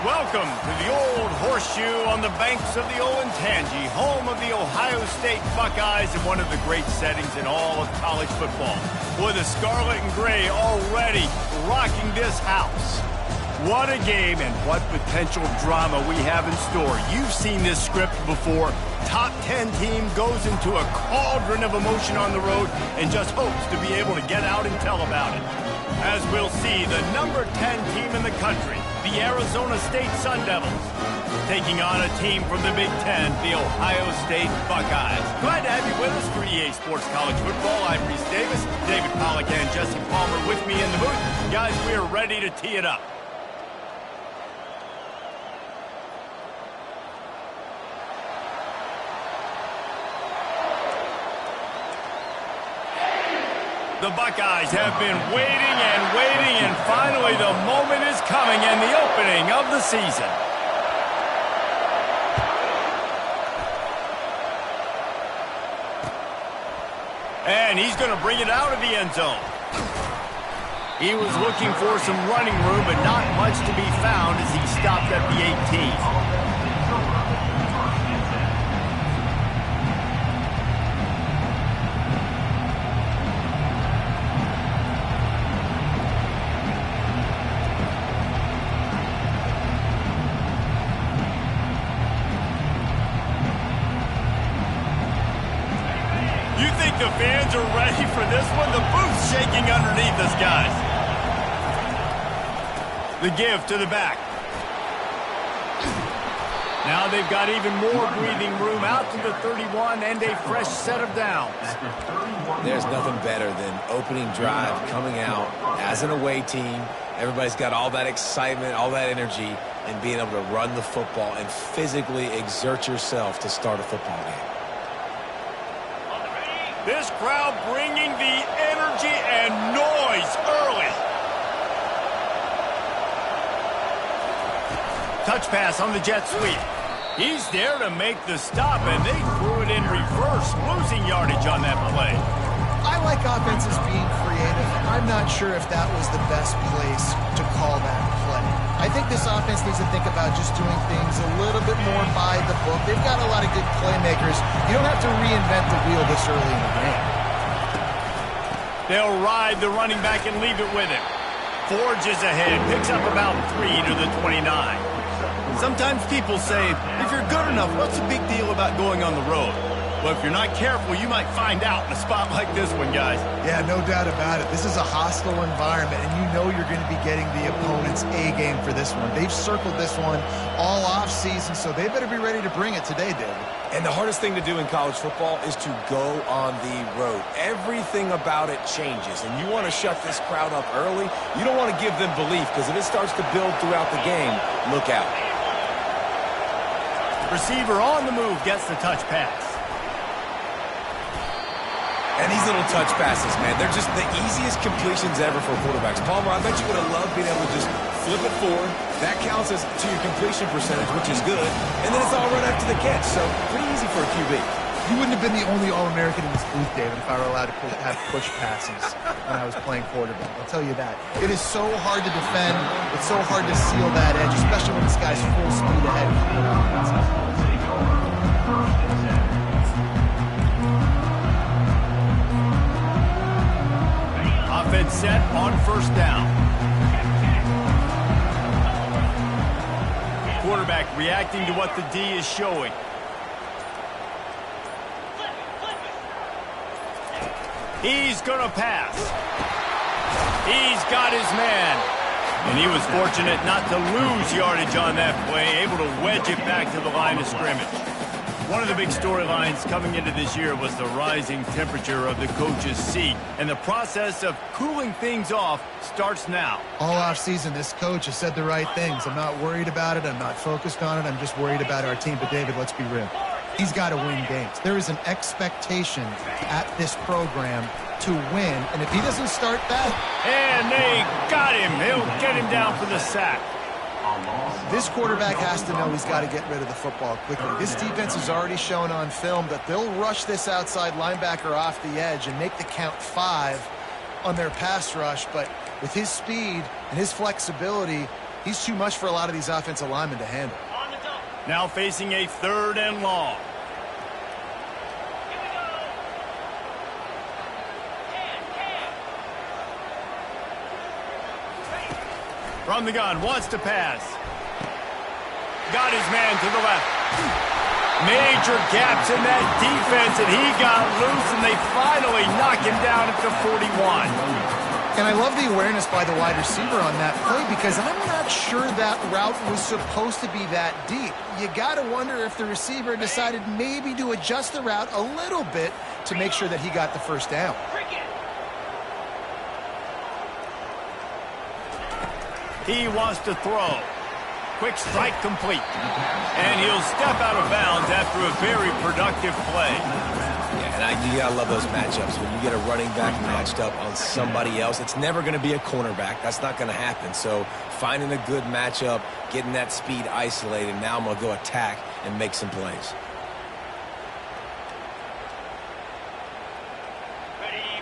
Welcome to the Old Horseshoe on the banks of the Olentangy, home of the Ohio State Buckeyes and one of the great settings in all of college football. Boy, the Scarlet and Gray already rocking this house. What a game and what potential drama we have in store. You've seen this script before. Top 10 team goes into a cauldron of emotion on the road and just hopes to be able to get out and tell about it. As we'll see, the number 10 team in the country, the Arizona State Sun Devils, taking on a team from the Big Ten, the Ohio State Buckeyes. Glad to have you with us for EA Sports College Football. I'm Reese Davis, David Pollack and Jesse Palmer with me in the booth. Guys, we are ready to tee it up. The Buckeyes have been waiting, and finally the moment is coming and the opening of the season. And he's going to bring it out of the end zone. He was looking for some running room, but not much to be found as he stopped at the 18. The fans are ready for this one. The booth's shaking underneath us, guys. The give to the back. Now they've got even more breathing room out to the 31 and a fresh set of downs. There's nothing better than opening drive, coming out as an away team. Everybody's got all that excitement, all that energy, and being able to run the football and physically exert yourself to start a football game. This crowd bringing the energy and noise early. Touch pass on the jet sweep. He's there to make the stop, and they threw it in reverse, losing yardage on that play. I like offenses being creative. I'm not sure if that was the best place to call that play. I think this offense needs to think about just doing things a little bit more by the book. They've got a lot of good playmakers. You don't have to reinvent the wheel this early in the game. They'll ride the running back and leave it with him. Forges ahead, picks up about 3 to the 29. Sometimes people say, if you're good enough, what's the big deal about going on the road? Well, if you're not careful, you might find out in a spot like this one, guys. Yeah, no doubt about it. This is a hostile environment, and you know you're going to be getting the opponent's A-game for this one. They've circled this one all off-season, so they better be ready to bring it today, David. And the hardest thing to do in college football is to go on the road. Everything about it changes, and you want to shut this crowd up early. You don't want to give them belief, because if it starts to build throughout the game, look out. Receiver on the move gets the touch pass. And these little touch passes, man, they're just the easiest completions ever for quarterbacks. Palmer, I bet you would have loved being able to just flip it forward. That counts as to your completion percentage, which is good. And then it's all right after the catch, so pretty easy for a QB. You wouldn't have been the only All-American in this booth, David, if I were allowed to have push passes when I was playing quarterback. I'll tell you that. It is so hard to defend. It's so hard to seal that edge, especially when this guy's full speed ahead. Offense set on first down. Quarterback reacting to what the D is showing. He's going to pass. He's got his man. And he was fortunate not to lose yardage on that play, able to wedge it back to the line of scrimmage. One of the big storylines coming into this year was the rising temperature of the coach's seat. And the process of cooling things off starts now. All offseason, this coach has said the right things. I'm not worried about it. I'm not focused on it. I'm just worried about our team. But, David, let's be real. He's got to win games. There is an expectation at this program to win. And if he doesn't start that... And they got him. He'll get him down for the sack. This quarterback has to know he's got to get rid of the football quickly. This defense has already shown on film that they'll rush this outside linebacker off the edge and make the count 5 on their pass rush. But with his speed and his flexibility, He's too much for a lot of these offensive linemen to handle. Now facing a 3rd and long. From the gun, wants to pass. Got his man to the left. Major gaps in that defense, and he got loose, and they finally knock him down at the 41. And I love the awareness by the wide receiver on that play because I'm not sure that route was supposed to be that deep. You got to wonder if the receiver decided maybe to adjust the route a little bit to make sure that he got the first down. He wants to throw. Quick strike complete. And he'll step out of bounds after a very productive play. Yeah, and you gotta love those matchups. When you get a running back matched up on somebody else, it's never going to be a cornerback. That's not going to happen. So finding a good matchup, getting that speed isolated, now I'm going to go attack and make some plays.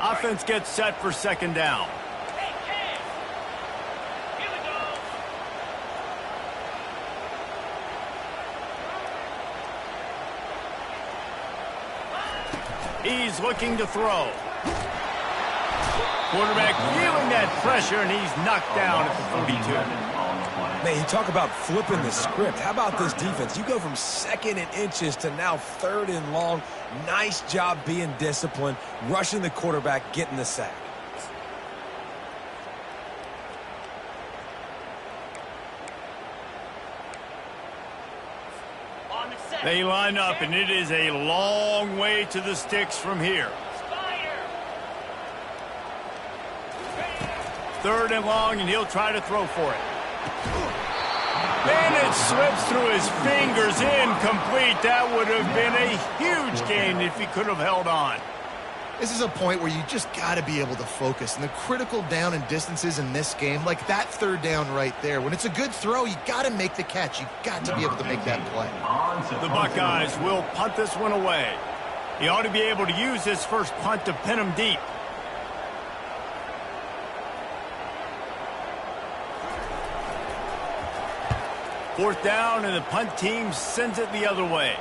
Offense gets set for 2nd down. He's looking to throw. Quarterback feeling that pressure, and he's knocked down at the 42. Man, you talk about flipping the script. How about this defense? You go from 2nd and inches to now 3rd and long. Nice job being disciplined, rushing the quarterback, getting the sack. They line up, and it is a long way to the sticks from here. 3rd and long, and he'll try to throw for it. And it slips through his fingers, incomplete. That would have been a huge gain if he could have held on. This is a point where you just got to be able to focus. And the critical down and distances in this game, like that 3rd down right there, when it's a good throw, you got to make the catch. You got to be able to make that play. The Buckeyes will punt this one away. He ought to be able to use his first punt to pin him deep. Fourth down, and the punt team sends it the other way.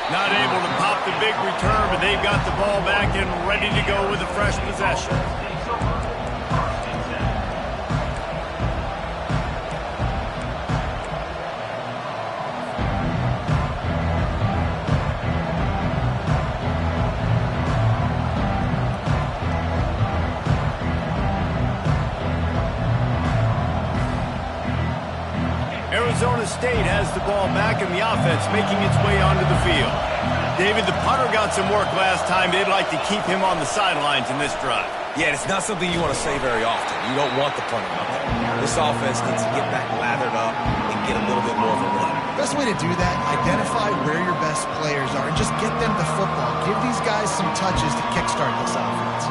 Not able to pop the big return, but they've got the ball back and ready to go with a fresh possession. Arizona State has the ball back, and the offense making its way onto the field. David, the punter got some work last time. They'd like to keep him on the sidelines in this drive. Yeah, it's not something you want to say very often. You don't want the punter out there. This offense needs to get back lathered up and get a little bit more of a run. Best way to do that, identify where your best players are and just get them the football. Give these guys some touches to kickstart this offense.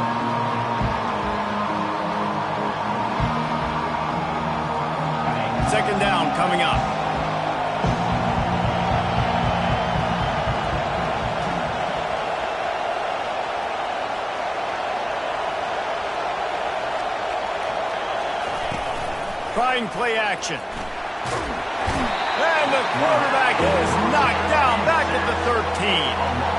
Second down coming up. Trying play action. And the quarterback is knocked down back at the 13.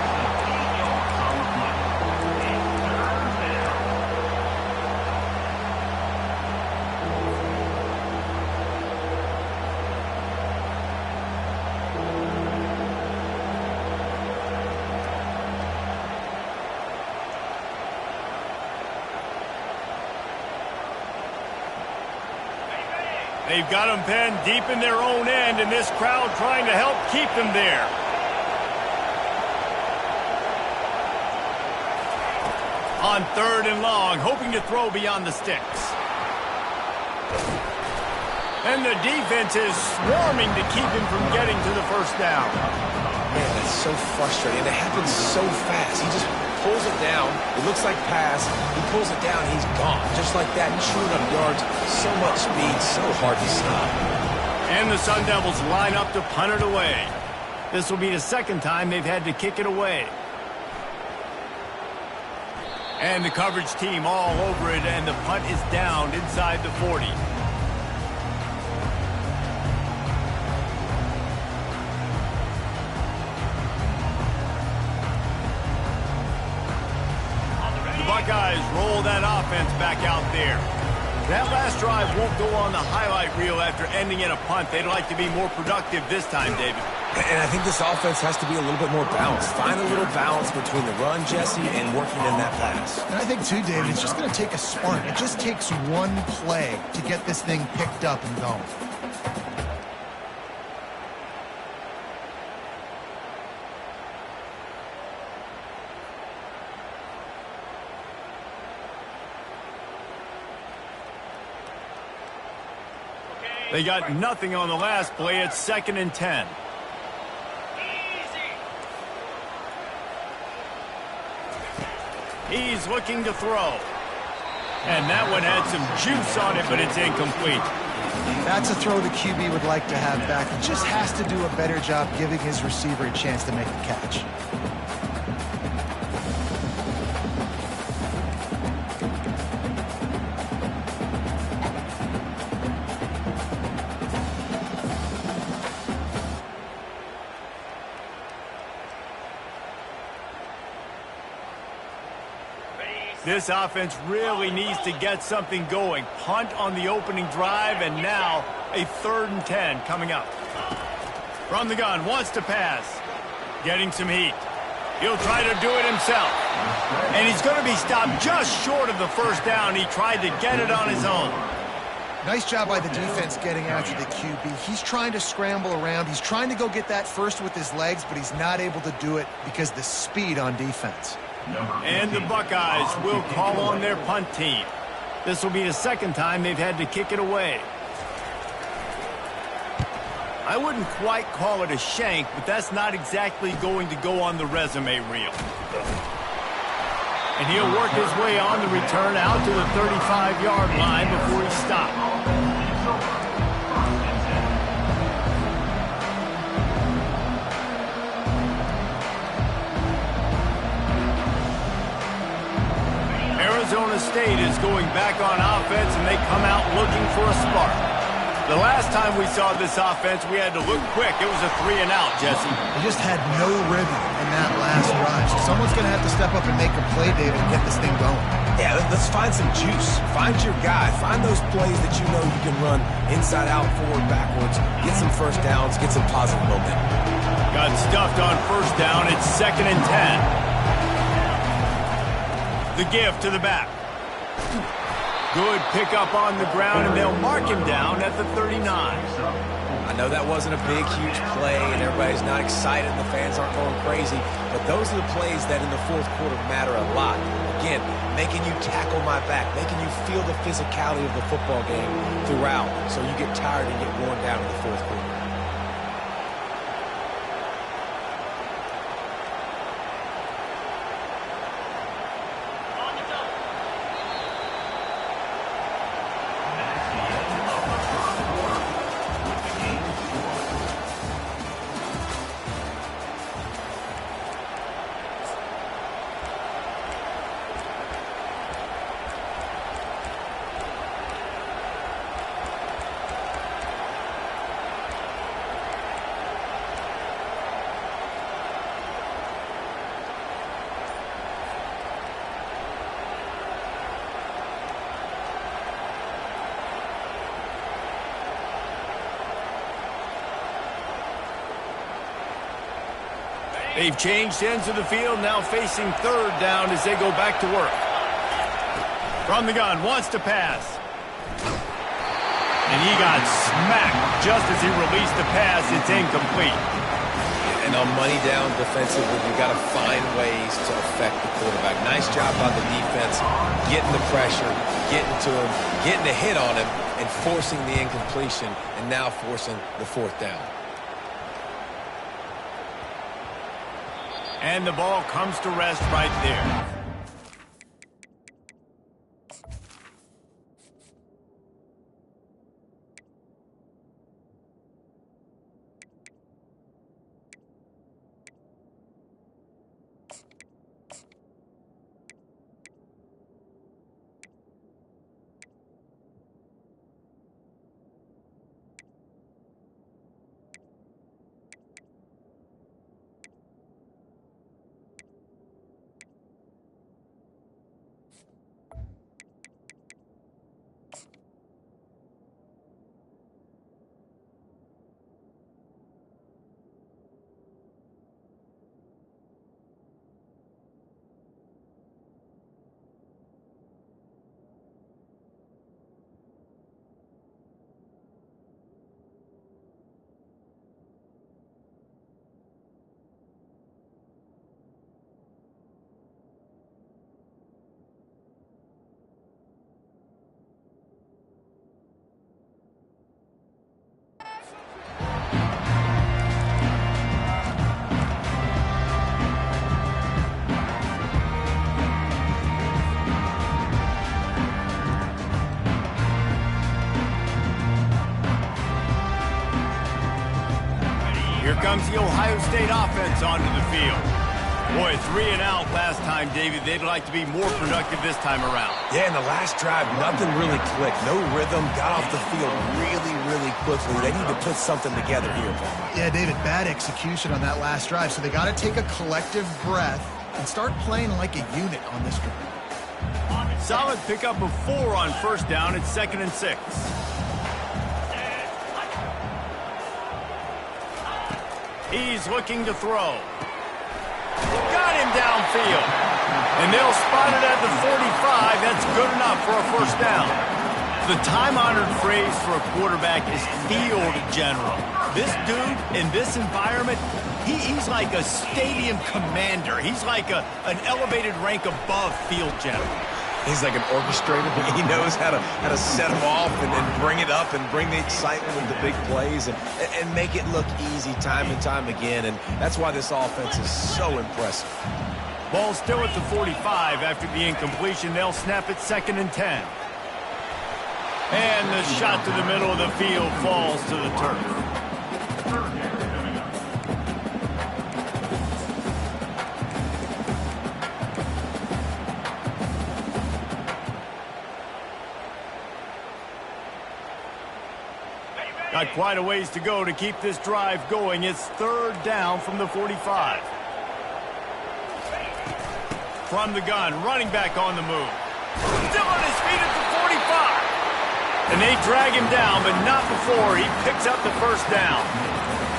They've got them pinned deep in their own end, and this crowd trying to help keep them there. On 3rd and long, hoping to throw beyond the sticks. And the defense is swarming to keep him from getting to the first down. Man, that's so frustrating. It happens so fast. He just pulls it down. It looks like pass. He pulls it down. He's gone. Just like that, chewing up yards. So much speed, so hard to stop. And the Sun Devils line up to punt it away. This will be the second time they've had to kick it away. And the coverage team all over it, and the punt is down inside the 40. offense back out there. That last drive won't go on the highlight reel after ending in a punt. They'd like to be more productive this time, David. And I think this offense has to be a little bit more balanced. Find a little balance between the run, Jesse, and working in that pass. And I think, too, David, it's just going to take a spark. It just takes one play to get this thing picked up and going. They got nothing on the last play. It's 2nd and 10. He's looking to throw. And that one had some juice on it, but it's incomplete. That's a throw the QB would like to have back. He just has to do a better job giving his receiver a chance to make the catch. This offense really needs to get something going. Punt on the opening drive, and now a 3rd and 10 coming up. From the gun, wants to pass. Getting some heat. He'll try to do it himself. And he's going to be stopped just short of the 1st down. He tried to get it on his own. Nice job by the defense getting after the QB. He's trying to scramble around. He's trying to go get that first with his legs, but he's not able to do it because of the speed on defense. And the Buckeyes will call on their punt team. This will be the 2nd time they've had to kick it away. I wouldn't quite call it a shank, but that's not exactly going to go on the resume reel. And he'll work his way on the return out to the 35-yard line before he stopped. Arizona State is going back on offense, and they come out looking for a spark. The last time we saw this offense, we had to look quick. It was a 3-and-out, Jesse. They just had no rhythm in that last drive. So someone's going to have to step up and make a play, David, and get this thing going. Yeah, let's find some juice. Find your guy. Find those plays that you know you can run inside out, forward, backwards. Get some 1st downs. Get some positive momentum. Got stuffed on 1st down. It's 2nd and 10. The give to the back. Good pickup on the ground, and they'll mark him down at the 39. I know that wasn't a big, huge play, and everybody's not excited, and the fans aren't going crazy, but those are the plays that in the 4th quarter matter a lot. Again, making you tackle my back, making you feel the physicality of the football game throughout, so you get tired and get worn down in the 4th quarter. They've changed ends of the field, now facing 3rd down as they go back to work. From the gun, wants to pass. And he got smacked just as he released the pass. It's incomplete. And on money down defensively, you've got to find ways to affect the quarterback. Nice job by the defense, getting the pressure, getting to him, getting a hit on him, and forcing the incompletion, and now forcing the 4th down. And the ball comes to rest right there. Here comes the Ohio State offense onto the field. Boy, 3 and out last time, David. They'd like to be more productive this time around. Yeah, in the last drive, nothing really clicked. No rhythm, got off the field really quickly. They need to put something together here, Paul. Yeah, David, bad execution on that last drive. So they got to take a collective breath and start playing like a unit on this drive. Solid pickup of 4 on first down. It's 2nd and 6. He's looking to throw. Got him downfield. And they'll spot it at the 45. That's good enough for a first down. The time-honored phrase for a quarterback is field general. This dude, in this environment, he's like a stadium commander. He's like an elevated rank above field general. He's like an orchestrator. He knows how to set them off and bring it up and bring the excitement of the big plays and make it look easy time and time again. And that's why this offense is so impressive. Ball still at the 45 after the incompletion. They'll snap it 2nd and 10. And the shot to the middle of the field falls to the turf. Got quite a ways to go to keep this drive going. It's 3rd down from the 45. From the gun, running back on the move. Still on his feet at the 45. And they drag him down, but not before he picks up the first down.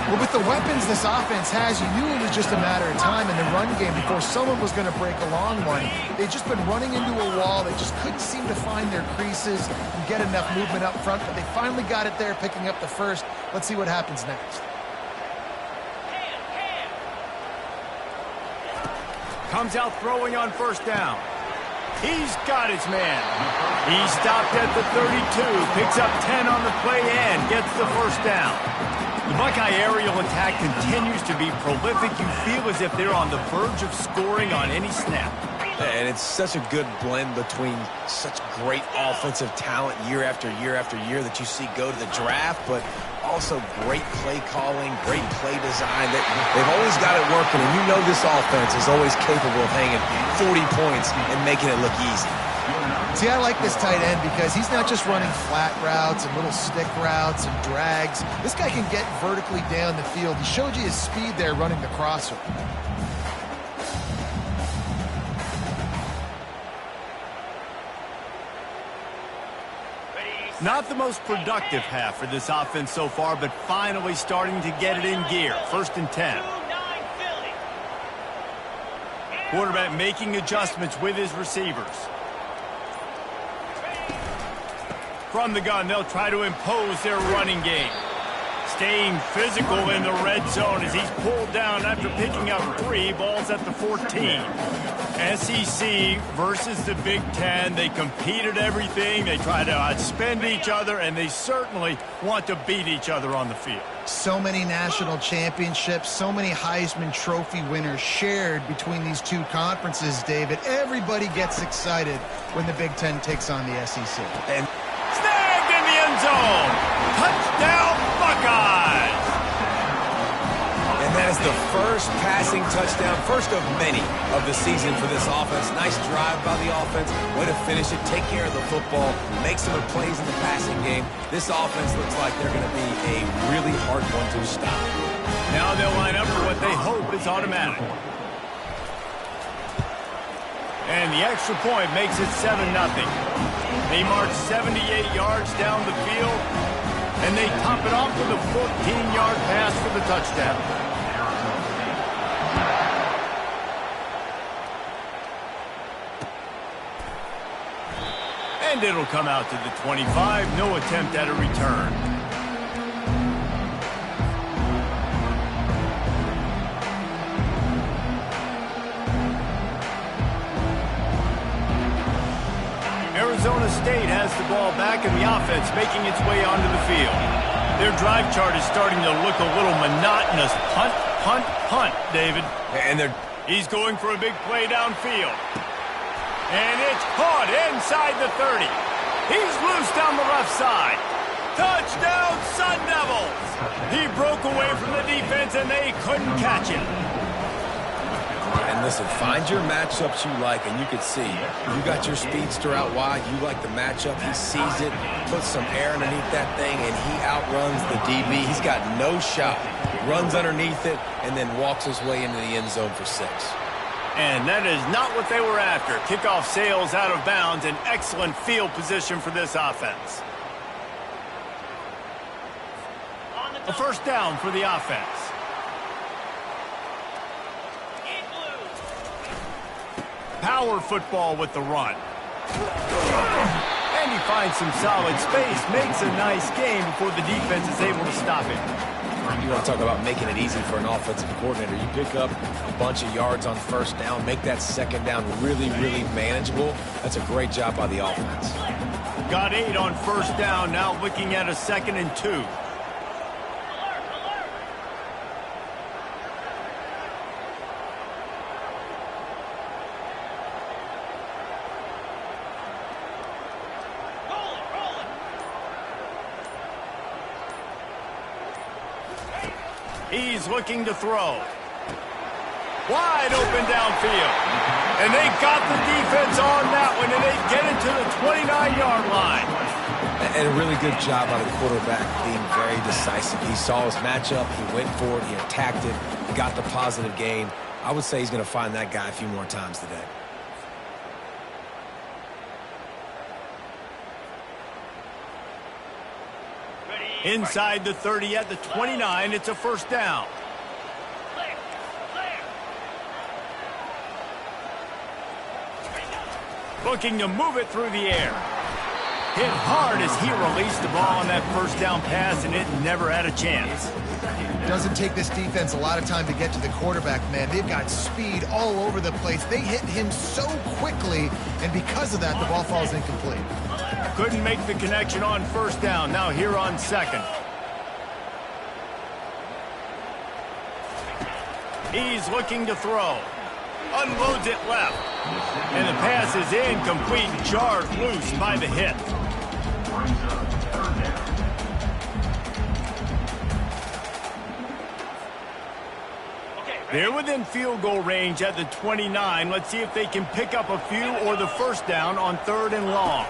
Well, with the weapons this offense has, you knew it was just a matter of time in the run game before someone was going to break a long one. They've just been running into a wall. They just couldn't seem to find their creases and get enough movement up front, but they finally got it there, picking up the first. Let's see what happens next. Comes out throwing on first down. He's got his man. He stopped at the 32, picks up 10 on the play and gets the first down. The Buckeye aerial attack continues to be prolific. You feel as if they're on the verge of scoring on any snap. And it's such a good blend between such great offensive talent year after year after year that you see go to the draft, but also great play calling, great play design. They've always got it working, and you know this offense is always capable of hanging 40 points and making it look easy. See, I like this tight end because he's not just running flat routes and little stick routes and drags. This guy can get vertically down the field. He showed you his speed there running the crosser. Not the most productive half for this offense so far, but finally starting to get it in gear. 1st and 10. Quarterback making adjustments with his receivers. From the gun, they'll try to impose their running game. Staying physical in the red zone as he's pulled down after picking up 3 balls at the 14. SEC versus the Big Ten. They compete at everything. They try to outspend each other, and they certainly want to beat each other on the field. So many national championships, so many Heisman Trophy winners shared between these two conferences, David. Everybody gets excited when the Big Ten takes on the SEC. And snagged in the end zone. Touchdown, Buckeyes. And that is the first passing touchdown, first of many of the season for this offense. Nice drive by the offense. Way to finish it, take care of the football, make some of the plays in the passing game. This offense looks like they're going to be a really hard one to stop. Now they'll line up for what they hope is automatic. And the extra point makes it 7-0. They march 78 yards down the field, and they top it off with a 14-yard pass for the touchdown. And it'll come out to the 25. No attempt at a return. Arizona State has the ball back and the offense making its way onto the field. Their drive chart is starting to look a little monotonous. Punt, punt, punt, David. And he's going for a big play downfield. And it's caught inside the 30. He's loose down the left side. Touchdown, Sun Devils! He broke away from the defense, and they couldn't catch him. And listen, find your matchups you like, and you can see. You got your speedster out wide. You like the matchup. He sees it, puts some air underneath that thing, and he outruns the DB. He's got no shot. Runs underneath it, and then walks his way into the end zone for 6. And that is not what they were after. Kickoff sails out of bounds. An excellent field position for this offense. A first down for the offense. Power football with the run. And he finds some solid space, makes a nice game before the defense is able to stop him. You want to talk about making it easy for an offensive coordinator. You pick up a bunch of yards on first down, make that second down really, really manageable. That's a great job by the offense. Got 8 on first down, now looking at a 2nd and 2. He's looking to throw. Wide open downfield. And they got the defense on that one, and they get it to the 29-yard line. And a really good job by the quarterback being very decisive. He saw his matchup, he went for it, he attacked it, he got the positive gain. I would say he's going to find that guy a few more times today. Inside the 30 at the 29, it's a first down. Looking to move it through the air. Hit hard as he released the ball on that first down pass, and it never had a chance. Doesn't take this defense a lot of time to get to the quarterback, man. They've got speed all over the place. They hit him so quickly, and because of that, the ball falls incomplete. Couldn't make the connection on first down. Now here on 2nd. He's looking to throw. Unloads it left. And the pass is incomplete, jarred loose by the hit. They're within field goal range at the 29. Let's see if they can pick up a few or the first down on 3rd and long.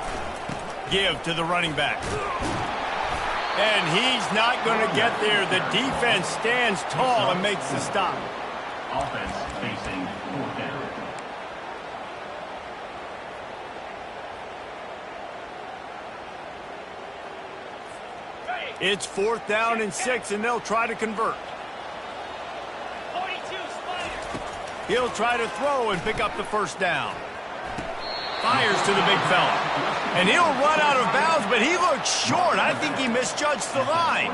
Give to the running back. And he's not going to get there. The defense stands tall and makes the stop. Offense facing 4th down. It's 4th down and 6, and they'll try to convert. He'll try to throw and pick up the first down. Fires to the big fella. And he'll run out of bounds, but he looked short. I think he misjudged the line.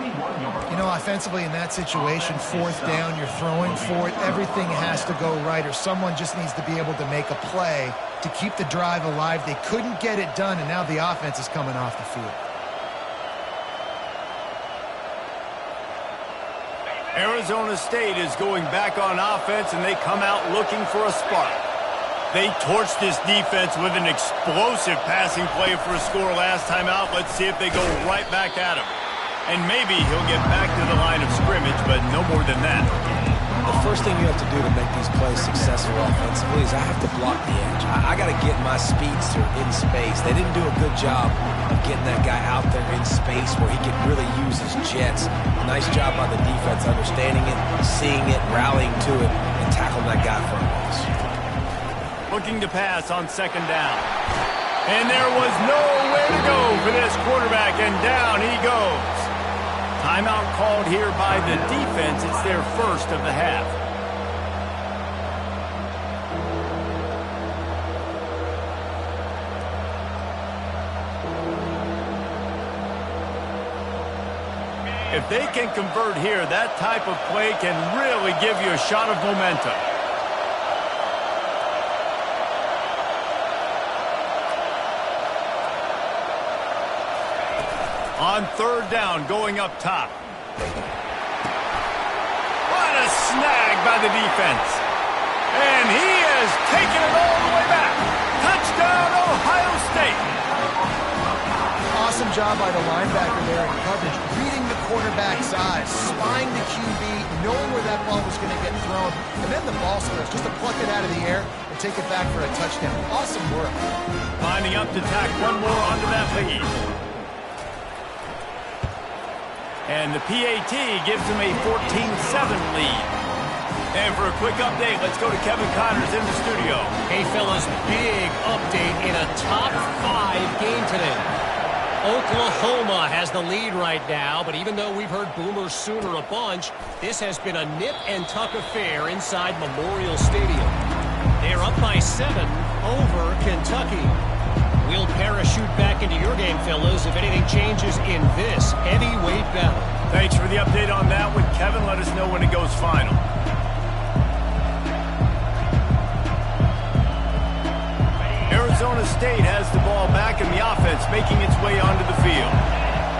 You know, offensively in that situation, 4th down, you're throwing for it. Everything has to go right, or someone just needs to be able to make a play to keep the drive alive. They couldn't get it done, and now the offense is coming off the field. Arizona State is going back on offense, and they come out looking for a spark. They torched this defense with an explosive passing play for a score last time out. Let's see if they go right back at him. And maybe he'll get back to the line of scrimmage, but no more than that. The first thing you have to do to make these plays successful offensively is I have to block the edge. I got to get my speedster in space. They didn't do a good job of getting that guy out there in space where he could really use his jets. Nice job by the defense understanding it, seeing it, rallying to it, and tackling that guy for a loss. Looking to pass on 2nd down. And there was nowhere to go for this quarterback, and down he goes. Timeout called here by the defense. It's their first of the half. If they can convert here, that type of play can really give you a shot of momentum. On 3rd down, going up top. What a snag by the defense. And he has taken it all the way back. Touchdown, Ohio State. Awesome job by the linebacker there in coverage, reading the quarterback's eyes, spying the QB, knowing where that ball was going to get thrown, and then the ball skills just to pluck it out of the air and take it back for a touchdown. Awesome work. Lining up to tack one more onto that lead. And the PAT gives them a 14-7 lead. And for a quick update, let's go to Kevin Connors in the studio. Hey, fellas, big update in a top 5 game today. Oklahoma has the lead right now, but even though we've heard Boomer Sooner a bunch, this has been a nip-and-tuck affair inside Memorial Stadium. They're up by 7 over Kentucky. We'll parachute back into your game, fellas, if anything changes in this heavyweight battle. Thanks for the update on that one, Kevin. Let us know when it goes final. Arizona State has the ball back in the offense, making its way onto the field.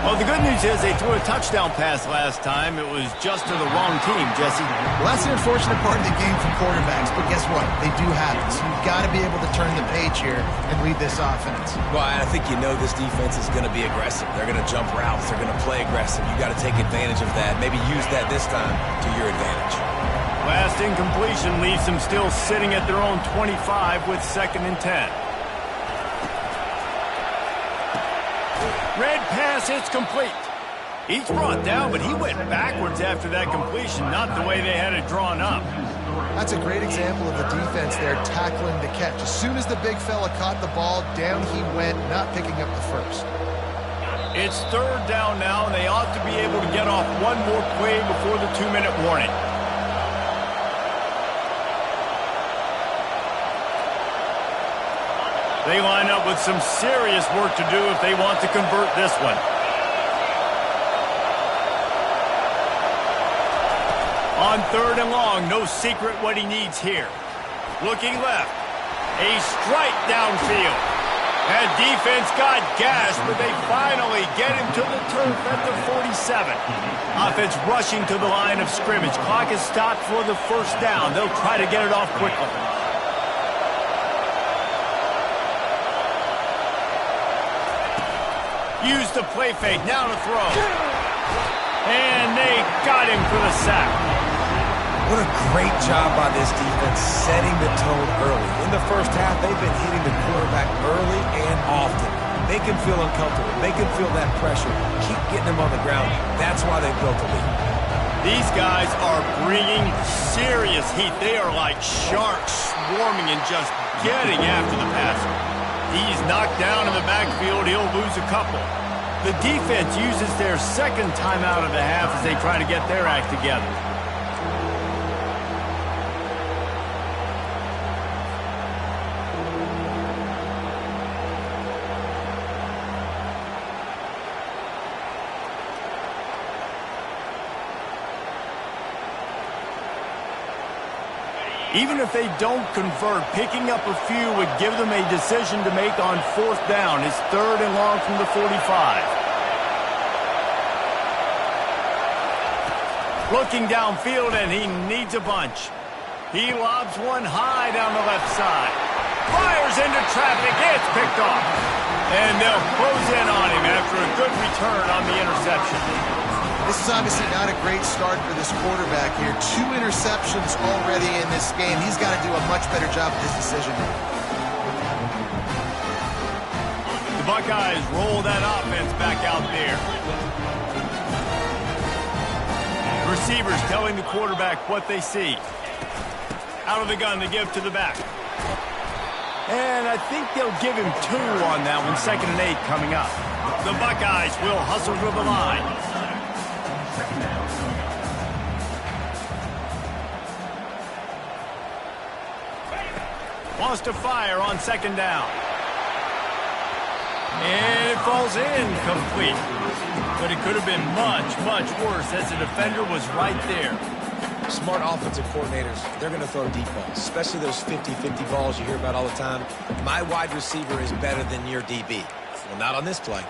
Well, the good news is they threw a touchdown pass last time. It was just to the wrong team, Jesse. Well, that's the unfortunate part of the game for quarterbacks, but guess what? They do have it. So you've got to be able to turn the page here and lead this offense. Well, I think you know this defense is going to be aggressive. They're going to jump routes. They're going to play aggressive. You got to take advantage of that. Maybe use that this time to your advantage. Last incompletion leaves them still sitting at their own 25 with 2nd and 10. Red pass, it's complete. He's brought down, but he went backwards after that completion, not the way they had it drawn up. That's a great example of the defense there tackling the catch. As soon as the big fella caught the ball, down he went, not picking up the first. It's 3rd down now, and they ought to be able to get off one more play before the 2-minute warning. They line up with some serious work to do if they want to convert this one. On 3rd and long, no secret what he needs here. Looking left. A strike downfield. That defense got gashed, but they finally get him to the turf at the 47. Offense rushing to the line of scrimmage. Clock is stopped for the 1st down. They'll try to get it off quickly. Use the play fake, now to throw. And they got him for the sack. What a great job by this defense setting the tone early. In the first half, they've been hitting the quarterback early and often. Make him feel uncomfortable. Make him feel that pressure. Keep getting him on the ground. That's why they built the lead. These guys are bringing serious heat. They are like sharks swarming and just getting after the passer. He's knocked down in the backfield. He'll lose a couple. The defense uses their 2nd timeout of the half as they try to get their act together. Even if they don't convert, picking up a few would give them a decision to make on 4th down. It's 3rd and long from the 45. Looking downfield, and he needs a bunch. He lobs one high down the left side. Fires into traffic. It's picked off. And they'll close in on him after a good return on the interception. This is obviously not a great start for this quarterback here. 2 interceptions already in this game. He's got to do a much better job with his decision making. The Buckeyes roll that offense back out there. Receivers telling the quarterback what they see. Out of the gun to give to the back. And I think they'll give him 2 on that one. 2nd and 8 coming up. The Buckeyes will hustle to the line. Wants to fire on 2nd down. And it falls incomplete. But it could have been much, much worse as the defender was right there. Smart offensive coordinators, they're going to throw deep balls, especially those 50-50 balls you hear about all the time. My wide receiver is better than your DB. Well, not on this play.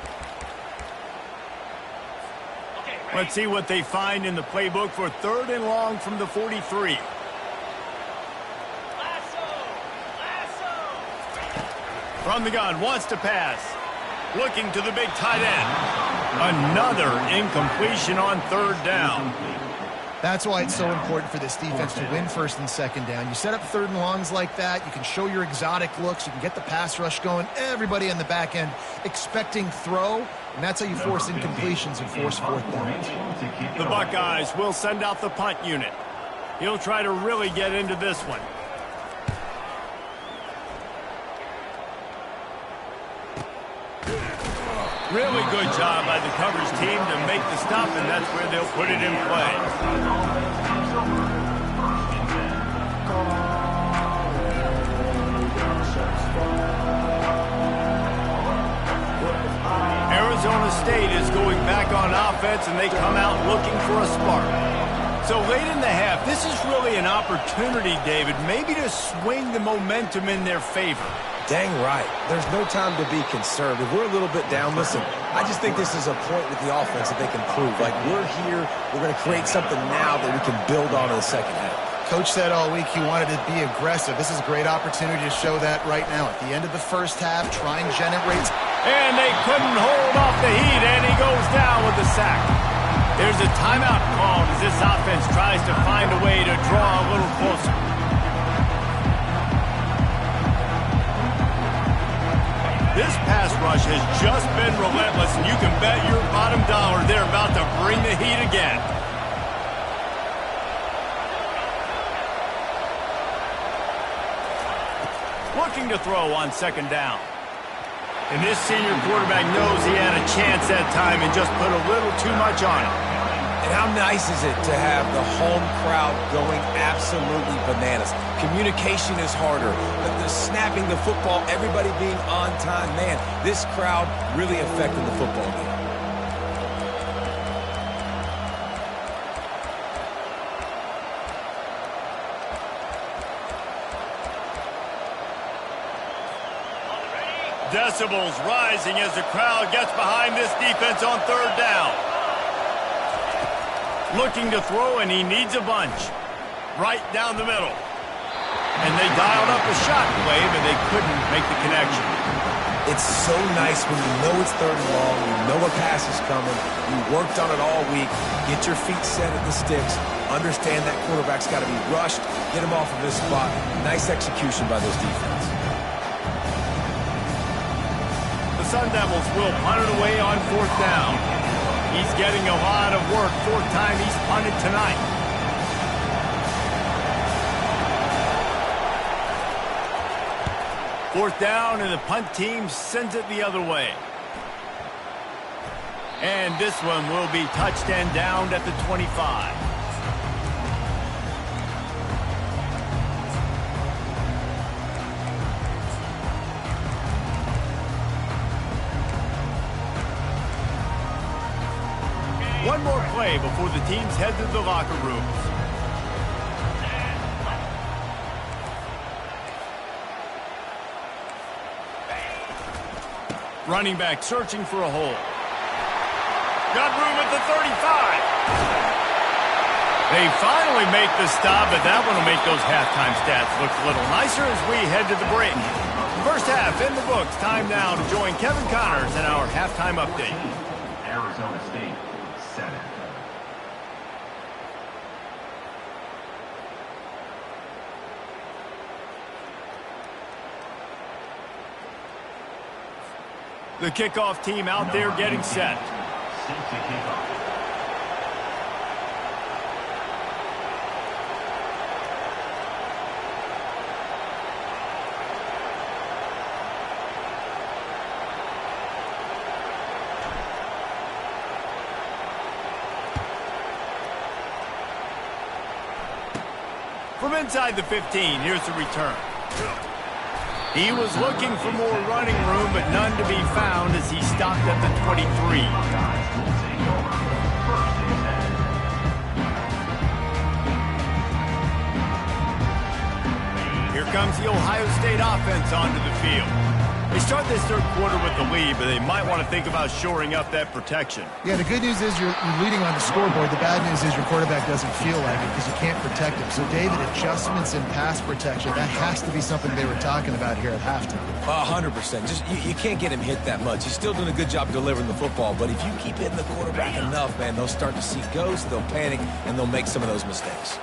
Let's see what they find in the playbook for 3rd and long from the 43. From the gun, wants to pass. Looking to the big tight end. Another incompletion on third down. That's why it's so important for this defense to win first and second down. You set up third and longs like that, you can show your exotic looks, you can get the pass rush going, everybody on the back end expecting throw, and that's how you force incompletions and force fourth downs. The Buckeyes will send out the punt unit. He'll try to really get into this one. Really good job by the coverage team to make the stop, and that's where they'll put it in play. Arizona State is going back on offense, and they come out looking for a spark. So late in the half, this is really an opportunity, David, maybe to swing the momentum in their favor. Dang right. There's no time to be concerned. If we're a little bit down, listen, I just think this is a point with the offense that they can prove. Like, we're here, we're going to create something now that we can build on in the second half. Coach said all week he wanted to be aggressive. This is a great opportunity to show that right now. At the end of the first half, try and generate. And they couldn't hold off the heat, and he goes down with the sack. There's a timeout called as this offense tries to find a way to draw a little closer. This pass rush has just been relentless, and you can bet your bottom dollar they're about to bring the heat again. Looking to throw on second down. And this senior quarterback knows he had a chance that time and just put a little too much on it. And how nice is it to have the home crowd going absolutely bananas? Communication is harder, but the snapping the football, everybody being on time, man, this crowd really affecting the football game. Decibels rising as the crowd gets behind this defense on third down. Looking to throw, and he needs a bunch. Right down the middle. And they dialed up a shot play, but they couldn't make the connection. It's so nice when you know it's third and long, you know a pass is coming, you worked on it all week, get your feet set at the sticks, understand that quarterback's got to be rushed, get him off of his spot. Nice execution by this defense. The Sun Devils will punt it away on fourth down. He's getting a lot of work. Fourth time he's punted tonight. Fourth down, and the punt team sends it the other way. And this one will be touched and downed at the 25. One more play before the teams head to the locker rooms. Running back searching for a hole. Got room at the 35. They finally make the stop, but that one will make those halftime stats look a little nicer as we head to the break. First half in the books. Time now to join Kevin Connors in our halftime update. Arizona State 7. The kickoff team out there getting set. Safety kickoff. From inside the 15, here's the return. He was looking for more running room, but none to be found as he stopped at the 23. Here comes the Ohio State offense onto the field. They start this third quarter with the lead, but they might want to think about shoring up that protection. Yeah, the good news is you're leading on the scoreboard. The bad news is your quarterback doesn't feel like it because you can't protect him. So, David, adjustments in pass protection, that has to be something they were talking about here at halftime. 100%. Just you can't get him hit that much. He's still doing a good job delivering the football, but if you keep hitting the quarterback enough, man, they'll start to see ghosts, they'll panic, and they'll make some of those mistakes.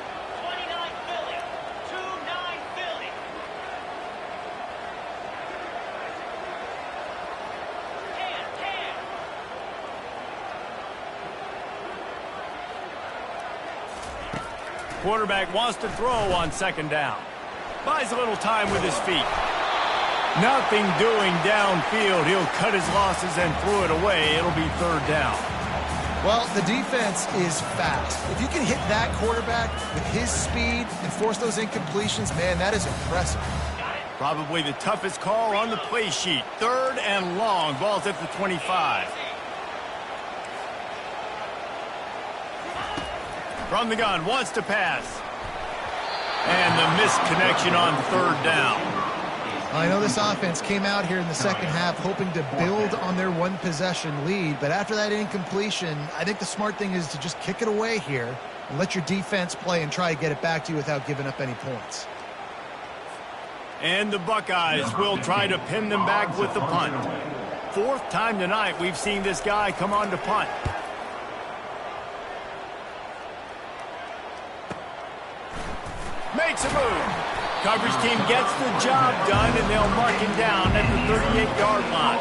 Quarterback wants to throw on second down. Buys a little time with his feet. Nothing doing downfield. He'll cut his losses and throw it away. It'll be third down. Well, the defense is fast. If you can hit that quarterback with his speed and force those incompletions, man, that is impressive. Probably the toughest call on the play sheet. Third and long. Ball's at the 25. From the gun, wants to pass. And the missed connection on third down. I know this offense came out here in the second half hoping to build on their one-possession lead, but after that incompletion, I think the smart thing is to just kick it away here and let your defense play and try to get it back to you without giving up any points. And the Buckeyes will try to pin them back with the punt. Fourth time tonight we've seen this guy come on to punt. Makes a move. Coverage team gets the job done, and they'll mark him down at the 38-yard line.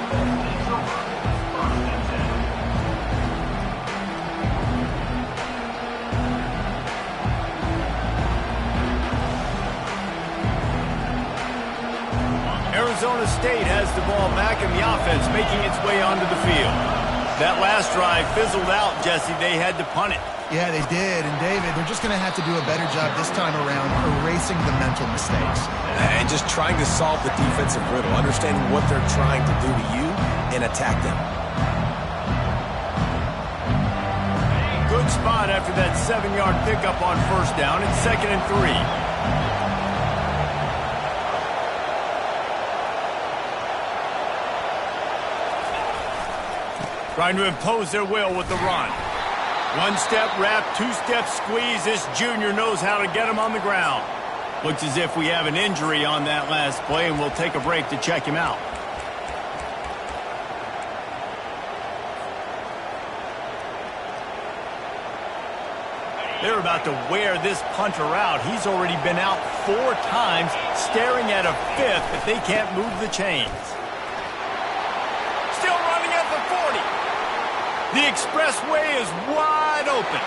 Arizona State has the ball back, and the offense making its way onto the field. That last drive fizzled out, Jesse. They had to punt it. Yeah, they did. And, David, they're just going to have to do a better job this time around erasing the mental mistakes. And just trying to solve the defensive riddle, understanding what they're trying to do to you and attack them. Good spot after that 7-yard pickup on first down. It's 2nd and 3. Trying to impose their will with the run. One-step wrap, two-step squeeze. This junior knows how to get him on the ground. Looks as if we have an injury on that last play, and we'll take a break to check him out. They're about to wear this punter out. He's already been out 4 times, staring at a 5th if they can't move the chains. Still running at the 40. The expressway is wide open,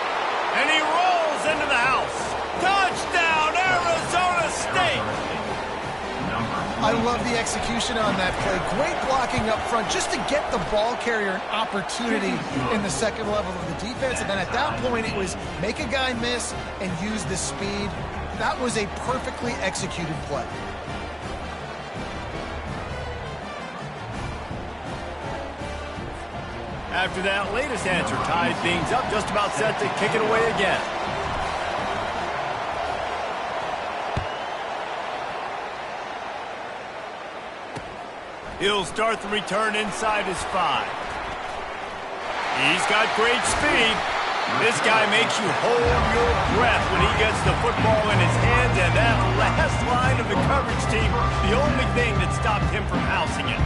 and he rolls into the house. Touchdown, Arizona State! I love the execution on that play. Great blocking up front just to get the ball carrier an opportunity in the second level of the defense. And then at that point, it was make a guy miss and use the speed. That was a perfectly executed play. After that latest answer tied things up, just about set to kick it away again. He'll start the return inside his 5. He's got great speed. This guy makes you hold your breath when he gets the football in his hands, and that last line of the coverage team, the only thing that stopped him from housing it.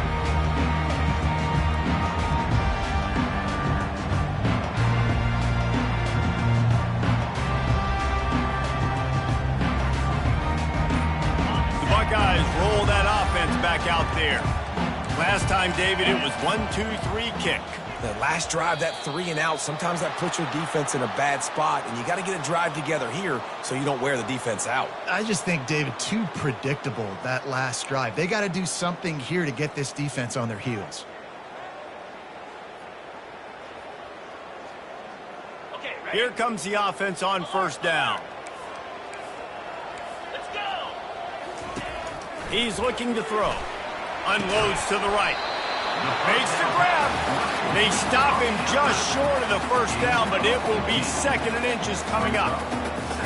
The Buckeyes roll that offense back out there. Last time, David, it was 1-2-3 kick. The last drive, that 3 and out, sometimes that puts your defense in a bad spot, and you got to get a drive together here so you don't wear the defense out. I just think, David, too predictable, that last drive. They got to do something here to get this defense on their heels. Okay, here comes the offense on first down. Let's go. He's looking to throw. Unloads to the right. Makes the grab. They stop him just short of the first down, but it will be 2nd and inches coming up.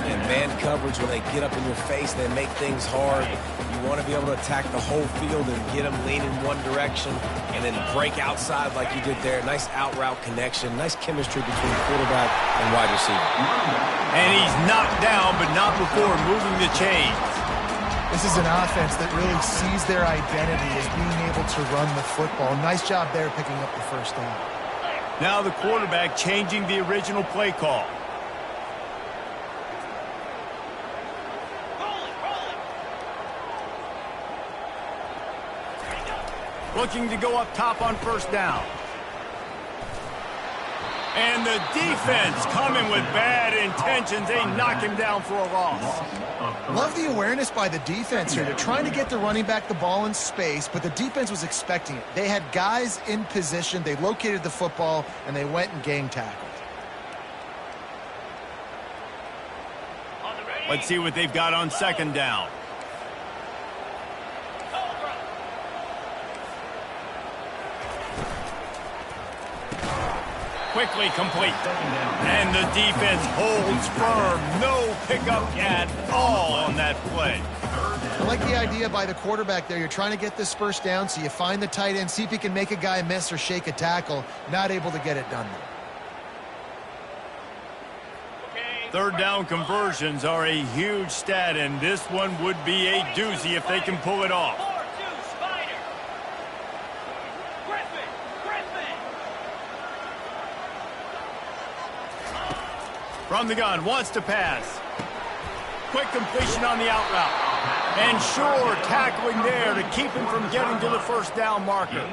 And man coverage, when they get up in your face, they make things hard. You want to be able to attack the whole field and get them leaning one direction and then break outside like you did there. Nice out route connection, nice chemistry between quarterback and wide receiver. And he's knocked down, but not before moving the chains. This is an offense that really sees their identity as being able to run the football. Nice job there picking up the first down. Now the quarterback changing the original play call. Looking to go up top on first down. And the defense coming with bad intentions. They knock him down for a loss. Love the awareness by the defense here. They're trying to get the running back the ball in space, but the defense was expecting it. They had guys in position. They located the football, and they went and gang tackled. Let's see what they've got on second down. Quickly complete. And the defense holds firm. No pickup at all on that play. I like the idea by the quarterback there. You're trying to get this first down, so you find the tight end, see if he can make a guy miss or shake a tackle. Not able to get it done there. Third down conversions are a huge stat, and this one would be a doozy if they can pull it off. From the gun, wants to pass. Quick completion on the out route. And sure, tackling there to keep him from getting to the first down marker.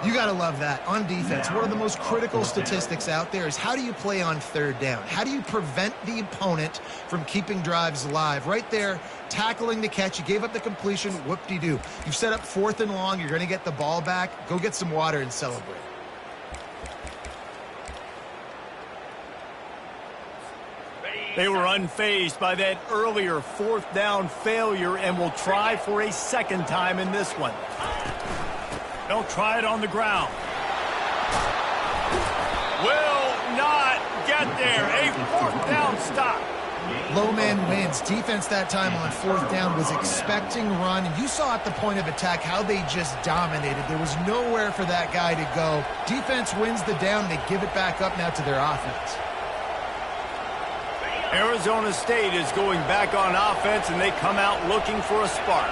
You got to love that. On defense, one of the most critical statistics out there is how do you play on third down? How do you prevent the opponent from keeping drives alive? Right there, tackling the catch. You gave up the completion. Whoop-de-doo. You've set up fourth and long. You're going to get the ball back. Go get some water and celebrate. They were unfazed by that earlier fourth down failure and will try for a second time in this one. They'll try it on the ground. Will not get there. A fourth down stop. Low man wins. Defense that time on fourth down was expecting run, and you saw at the point of attack how they just dominated. There was nowhere for that guy to go. Defense wins the down. They give it back up now to their offense. Arizona State is going back on offense, and they come out looking for a spark.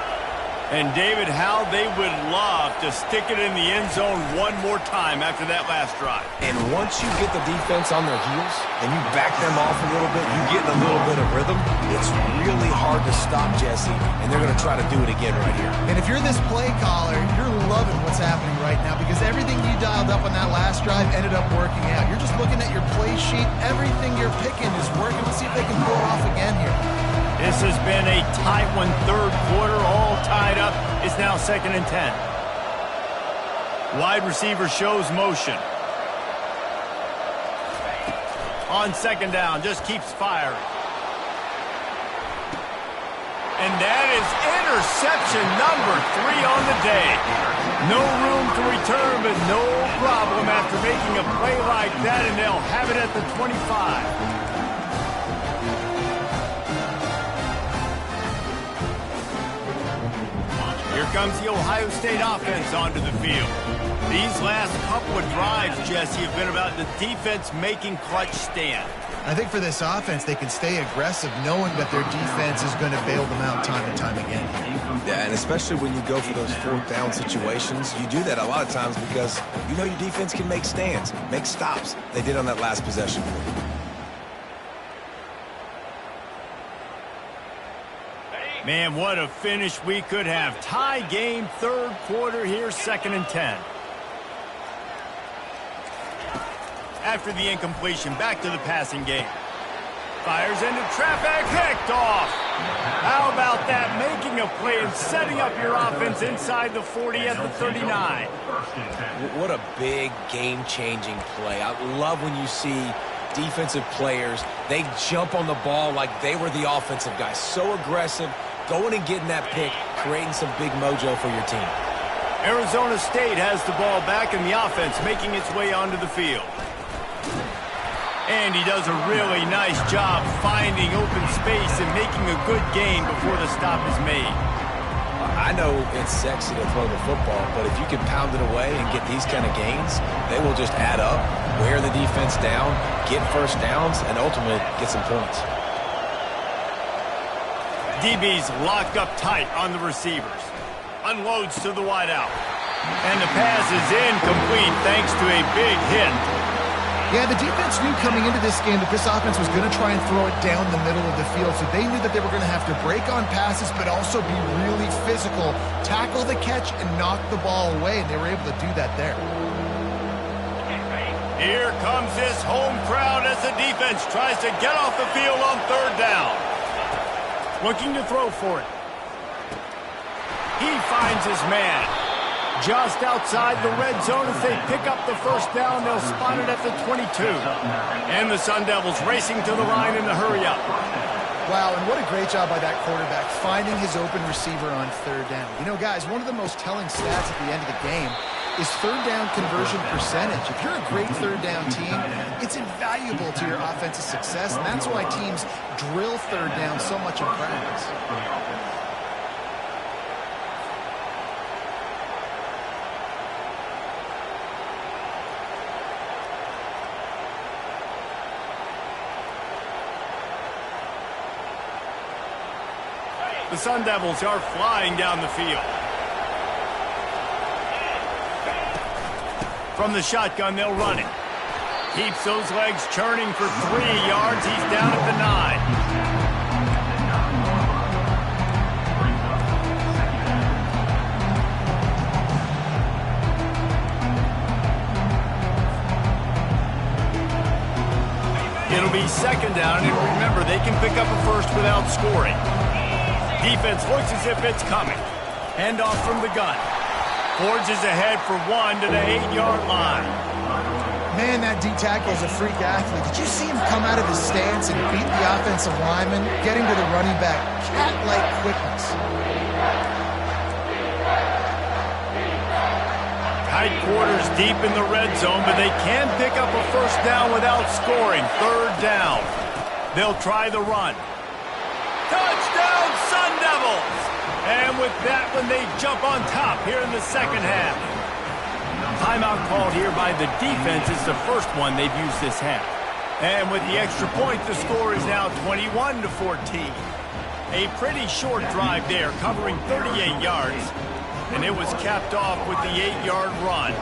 And, David, how they would love to stick it in the end zone one more time after that last drive. And once you get the defense on their heels and you back them off a little bit, you get in a little bit of rhythm, it's really hard to stop Jesse, and they're going to try to do it again right here. And if you're this play caller, you're loving what's happening right now because everything you dialed up on that last drive ended up working out. You're just looking at your play sheet. Everything you're picking is working. Let's see if they can pull it off again here. This has been a tight one, third quarter, all tied up. It's now 2nd and 10. Wide receiver shows motion. On second down, just keeps firing. And that is interception number 3 on the day. No room to return, but no problem after making a play like that, and they'll have it at the 25. Here comes the Ohio State offense onto the field. These last couple of drives, Jesse, have been about the defense making clutch stand. I think for this offense, they can stay aggressive knowing that their defense is going to bail them out time and time again. Yeah, and especially when you go for those fourth down situations, you do that a lot of times because you know your defense can make stands, make stops. They did on that last possession. Man, what a finish we could have. Tie game, third quarter here, 2nd and 10. After the incompletion, back to the passing game. Fires into traffic, picked off. How about that? Making a play and setting up your offense inside the 40 at the 39. What a big game-changing play. I love when you see defensive players, they jump on the ball like they were the offensive guys. So aggressive, going and getting that pick, creating some big mojo for your team. Arizona State has the ball back in the offense, making its way onto the field. And he does a really nice job finding open space and making a good gain before the stop is made. I know it's sexy to throw the football, but if you can pound it away and get these kind of gains, they will just add up, wear the defense down, get first downs, and ultimately get some points. DB's locked up tight on the receivers. Unloads to the wideout. And the pass is incomplete thanks to a big hit. Yeah, the defense knew coming into this game that this offense was going to try and throw it down the middle of the field, so they knew that they were going to have to break on passes but also be really physical, tackle the catch, and knock the ball away, and they were able to do that there. Here comes this home crowd as the defense tries to get off the field on third down. Looking to throw for it. He finds his man. Just outside the red zone as they pick up the first down. They'll spot it at the 22. And the Sun Devils racing to the line in the hurry-up. Wow, and what a great job by that quarterback, finding his open receiver on third down. You know, guys, one of the most telling stats at the end of the game is third down conversion percentage. If you're a great third down team, it's invaluable to your offensive success, and that's why teams drill third down so much in practice. The Sun Devils are flying down the field. From the shotgun, they'll run it. Keeps those legs churning for 3 yards. He's down at the 9. It'll be second down, and remember, they can pick up a first without scoring. Defense looks as if it's coming. Handoff from the gun. Forges ahead for 1 to the 8-yard line. Man, that D-tackle is a freak athlete. Did you see him come out of his stance and beat the offensive lineman, getting to the running back? Cat-like quickness. Tight quarters deep in the red zone, but they can pick up a first down without scoring. Third down. They'll try the run. Touchdown, Sun Devils! And with that one, they jump on top here in the second half. Timeout called here by the defense. It's the first one they've used this half. And with the extra point, the score is now 21-14. A pretty short drive there, covering 38 yards. And it was capped off with the 8-yard run.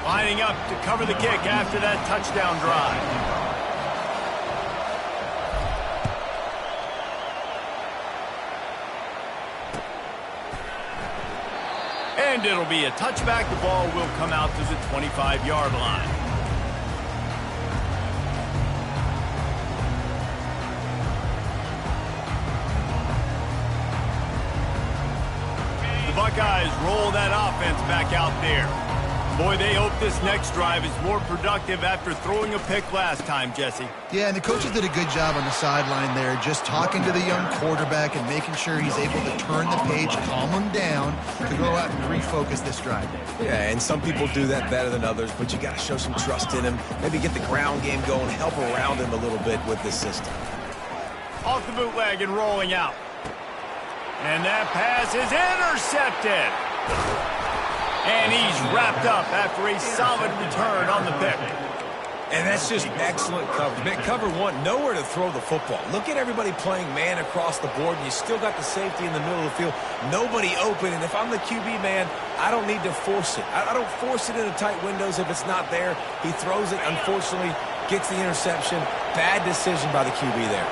Lining up to cover the kick after that touchdown drive. And it'll be a touchback. The ball will come out to the 25-yard line. The Buckeyes roll that offense back out there. Boy, they hope this next drive is more productive after throwing a pick last time, Jesse. Yeah, and the coaches did a good job on the sideline there, just talking to the young quarterback and making sure he's able to turn the page, calm him down, to go out and refocus this drive. Yeah, and some people do that better than others, but you got to show some trust in him, maybe get the ground game going, help around him a little bit with this system. Off the bootleg and rolling out. And that pass is intercepted. And he's wrapped up after a solid return on the pick. And that's just excellent coverage. Man, cover one, nowhere to throw the football. Look at everybody playing man across the board, and you still got the safety in the middle of the field. Nobody open, and if I'm the QB man, I don't need to force it. I don't force it into tight windows if it's not there. He throws it, unfortunately, gets the interception. Bad decision by the QB there.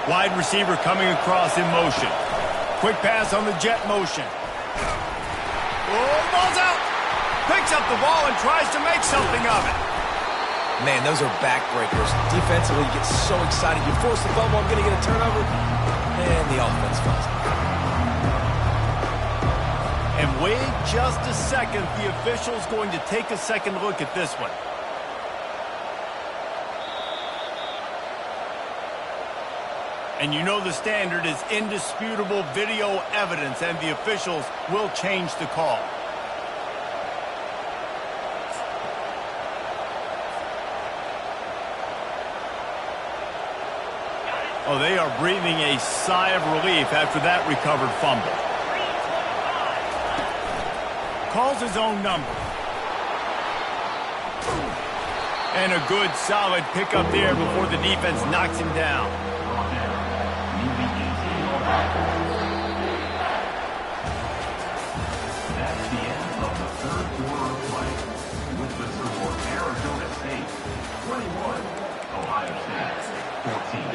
Wide receiver coming across in motion. Quick pass on the jet motion. Oh, ball's out. Picks up the ball and tries to make something of it. Man, those are backbreakers. Defensively, you get so excited. You force the fumble, I'm going to get a turnover. And the offense falls. And wait just a second. The official's going to take a second look at this one. And you know the standard is indisputable video evidence, and the officials will change the call. Oh, they are breathing a sigh of relief after that recovered fumble. Calls his own number. And a good, solid pickup there before the defense knocks him down. That's the end of the third quarter of play. With the score, Arizona State 21, Ohio State 14.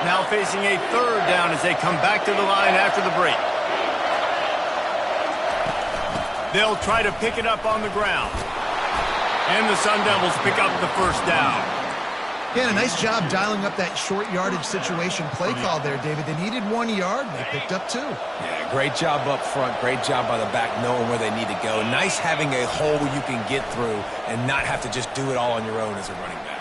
Now facing a third down as they come back to the line after the break. They'll try to pick it up on the ground. And the Sun Devils pick up the first down. Yeah, a nice job dialing up that short yardage situation play call there, David. They needed 1 yard, and they picked up 2. Yeah, great job up front. Great job by the back knowing where they need to go. Nice having a hole you can get through and not have to just do it all on your own as a running back.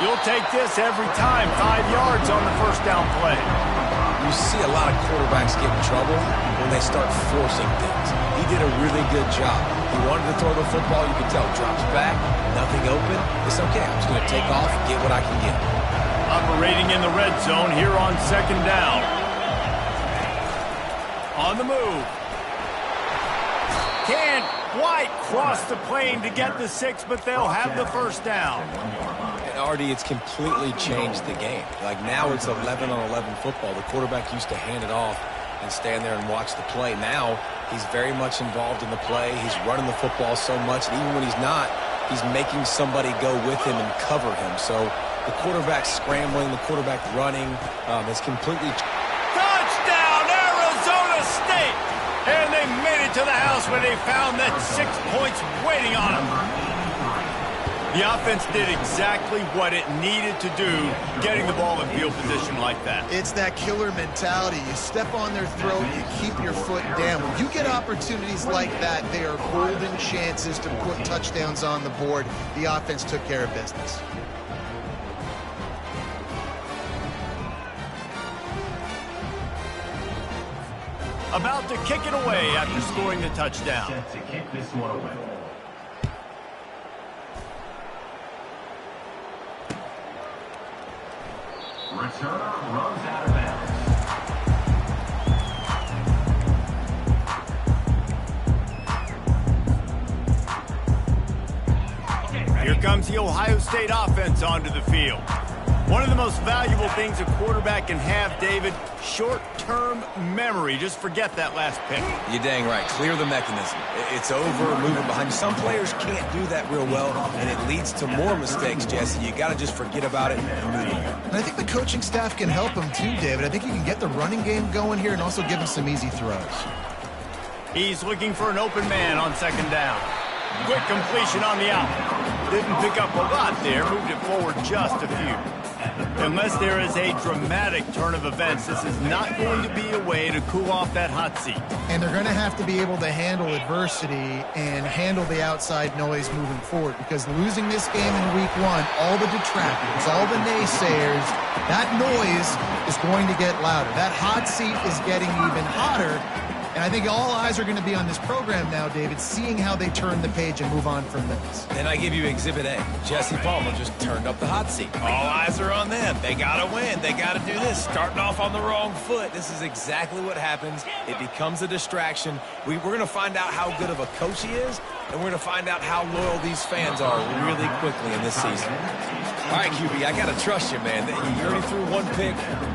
You'll take this every time. 5 yards on the first down play. You see a lot of quarterbacks get in trouble when they start forcing things. He did a really good job. He wanted to throw the football. You could tell. Drops back, nothing open. It's okay. I'm just going to take off and get what I can get. Operating in the red zone here on second down. On the move. Can't quite cross the plane to get the 6, but they'll have the first down. And Artie, it's completely changed the game. Like now it's 11-on-11 football. The quarterback used to hand it off and stand there and watch the play. Now he's very much involved in the play. He's running the football so much, and even when he's not, he's making somebody go with him and cover him. So the quarterback scrambling, the quarterback running is completely... Touchdown, Arizona State! And they made it to the house when they found that 6 points waiting on them. The offense did exactly what it needed to do, getting the ball in field position like that. It's that killer mentality. You step on their throat, you keep your foot down. When you get opportunities like that, they are golden chances to put touchdowns on the board. The offense took care of business. About to kick it away after scoring the touchdown. Set to kick this one away. Returner runs out of bounds. Here comes the Ohio State offense onto the field. One of the most valuable things a quarterback can have, David, short-term memory. Just forget that last pick. You're dang right. Clear the mechanism. It's over, moving behind you. Some players can't do that real well, and it leads to more mistakes, Jesse. You got to just forget about it and move on. And I think the coaching staff can help him too, David. I think he can get the running game going here and also give him some easy throws. He's looking for an open man on second down. Quick completion on the out. Didn't pick up a lot there. Moved it forward just a few. Unless there is a dramatic turn of events, this is not going to be a way to cool off that hot seat. And they're going to have to be able to handle adversity and handle the outside noise moving forward, because losing this game in week 1, all the detractors, all the naysayers, that noise is going to get louder. That hot seat is getting even hotter. And I think all eyes are going to be on this program now, David, seeing how they turn the page and move on from this. Then I give you Exhibit A. Jesse Palmer just turned up the hot seat. All eyes are on them. They got to win. They got to do this. Starting off on the wrong foot. This is exactly what happens. It becomes a distraction. We're going to find out how good of a coach he is, and we're going to find out how loyal these fans are really quickly in this season. All right, QB, I got to trust you, man. You already threw one pick.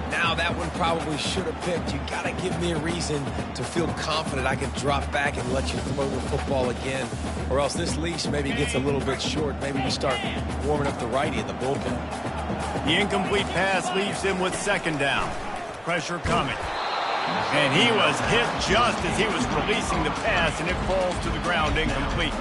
Now that one probably should have picked. You got to give me a reason to feel confident I can drop back and let you throw the football again, or else this leash maybe gets a little bit short. Maybe we start warming up the righty in the bullpen. The incomplete pass leaves him with second down. Pressure coming. And he was hit just as he was releasing the pass, and it falls to the ground incomplete.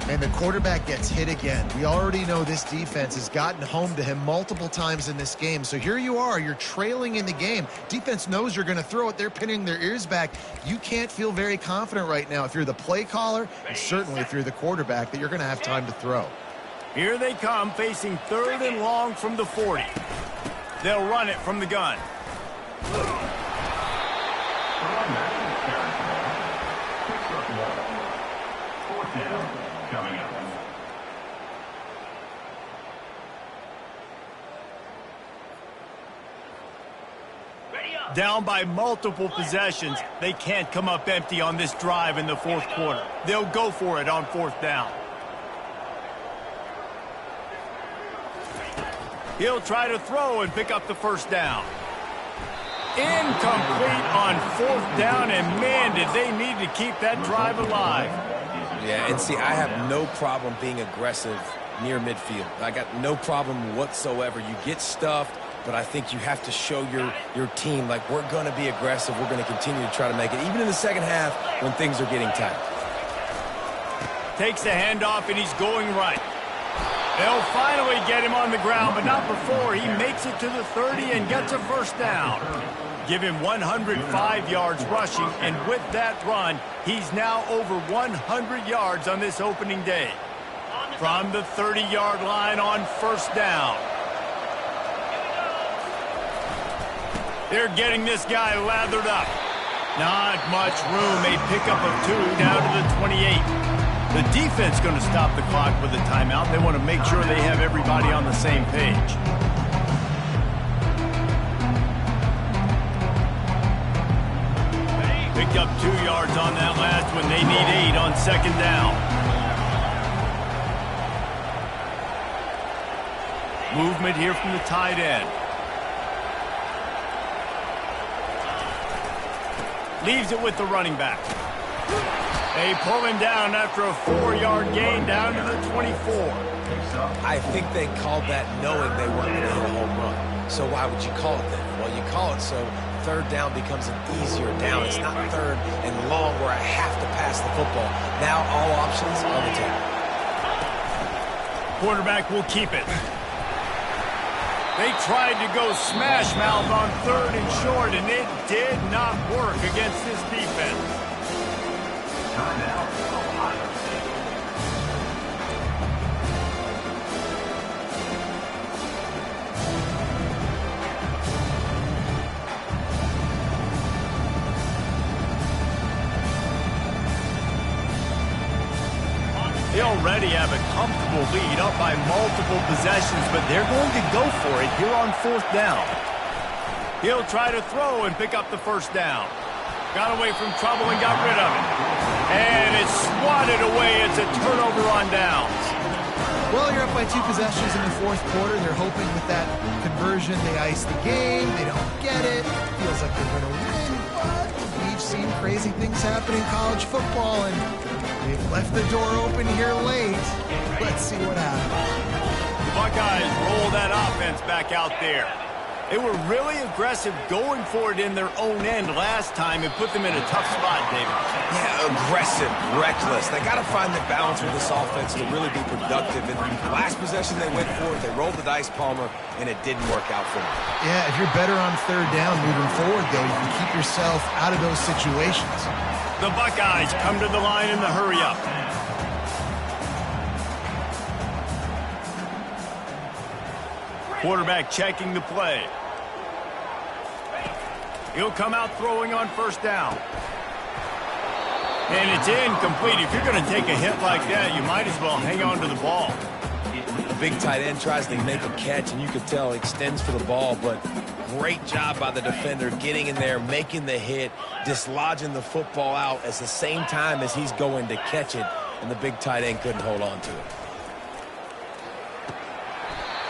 And the quarterback gets hit again. We already know this defense has gotten home to him multiple times in this game. So here you are, you're trailing in the game. Defense knows you're going to throw it. They're pinning their ears back. You can't feel very confident right now if you're the play caller, and certainly if you're the quarterback, that you're going to have time to throw. Here they come, facing third and long from the 40. They'll run it from the gun. down coming up. Down by multiple possessions, they can't come up empty on this drive in the fourth quarter. They'll go for it on fourth down. He'll try to throw and pick up the first down. Incomplete on fourth down, and man, did they need to keep that drive alive. Yeah, and see, I have no problem being aggressive near midfield. I got no problem whatsoever. You get stuffed, but I think you have to show your team, like, we're going to be aggressive. We're going to continue to try to make it, even in the second half when things are getting tight. Takes the handoff, and he's going right. They'll finally get him on the ground, but not before he makes it to the 30 and gets a first down. Give him 105 yards rushing, and with that run, he's now over 100 yards on this opening day. From the 30-yard line on first down. They're getting this guy lathered up. Not much room. A pickup of 2 down to the 28. The defense going to stop the clock with a timeout. They want to make sure they have everybody on the same page. Picked up 2 yards on that last one. They need 8 on second down. Movement here from the tight end. Leaves it with the running back. They pull him down after a 4-yard gain down to the 24. I think they called that knowing they weren't going to hit a home run. So why would you call it then? Well, you call it so third down becomes an easier down. It's not third and long where I have to pass the football. Now all options on the table. Quarterback will keep it. They tried to go smash mouth on third and short, and it did not work against this defense. Timeout, Ohio State. They already have a comfortable lead up by multiple possessions, but they're going to go for it here on fourth down. He'll try to throw and pick up the first down. Got away from trouble and got rid of it. And it's swatted away. It's a turnover on downs. Well, you're up by 2 possessions in the fourth quarter. They're hoping with that conversion they ice the game. They don't get it. Feels like they're going to win, but we've seen crazy things happen in college football, and they've left the door open here late. Let's see what happens. The Buckeyes roll that offense back out there. They were really aggressive going for it in their own end last time and put them in a tough spot, David. Yeah, aggressive, reckless. They got to find the balance with this offense to really be productive. And the last possession they went for it, they rolled the dice, Palmer, and it didn't work out for them. Yeah, if you're better on third down moving forward, though, you can keep yourself out of those situations. The Buckeyes come to the line in the hurry-up. Quarterback checking the play. He'll come out throwing on first down. And it's incomplete. If you're going to take a hit like that, you might as well hang on to the ball. The big tight end tries to make a catch, and you can tell he extends for the ball, but great job by the defender getting in there, making the hit, dislodging the football out at the same time as he's going to catch it, and the big tight end couldn't hold on to it.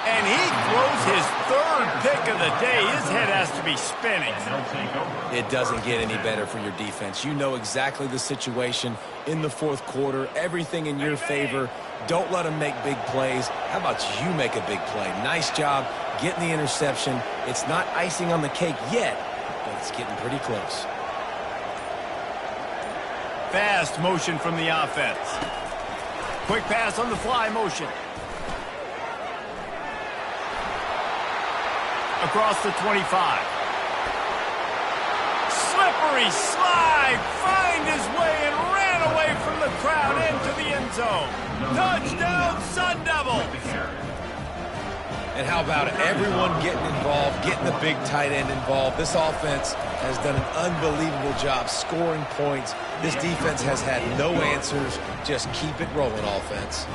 And he throws his third pick of the day. His head has to be spinning. It doesn't get any better for your defense. You know exactly the situation in the fourth quarter. Everything in your favor. Don't let them make big plays. How about you make a big play? Nice job getting the interception. It's not icing on the cake yet, but it's getting pretty close. Fast motion from the offense. Quick pass on the fly motion. Across the 25. Slippery slide, find his way and ran away from the crowd into the end zone. Touchdown, Sun Devils! And how about it? Everyone getting involved, getting the big tight end involved. This offense has done an unbelievable job scoring points. This defense has had no answers. Just keep it rolling, offense.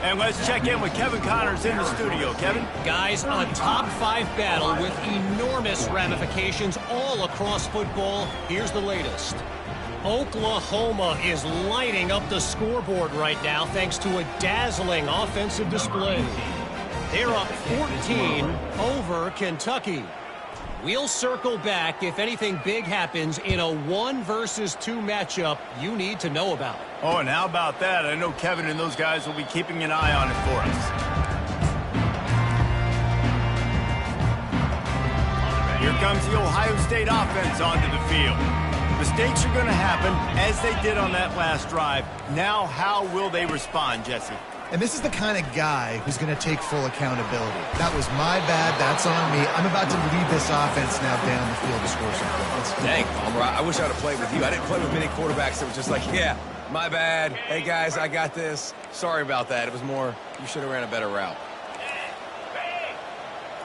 And let's check in with Kevin Connors in the studio. Kevin? Guys, a top-5 battle with enormous ramifications all across football. Here's the latest. Oklahoma is lighting up the scoreboard right now thanks to a dazzling offensive display. They're up 14 over Kentucky. We'll circle back if anything big happens in a 1-versus-2 matchup you need to know about. Oh, and how about that? I know Kevin and those guys will be keeping an eye on it for us. Here comes the Ohio State offense onto the field. Mistakes are going to happen, as they did on that last drive. Now, how will they respond, Jesse? And this is the kind of guy who's going to take full accountability. That was my bad. That's on me. I'm about to lead this offense now down the field to score some points. Dang, Palmer, I wish I would have played with you. I didn't play with many quarterbacks that were just like, yeah, my bad. Hey, guys, I got this. Sorry about that. It was more, you should have ran a better route.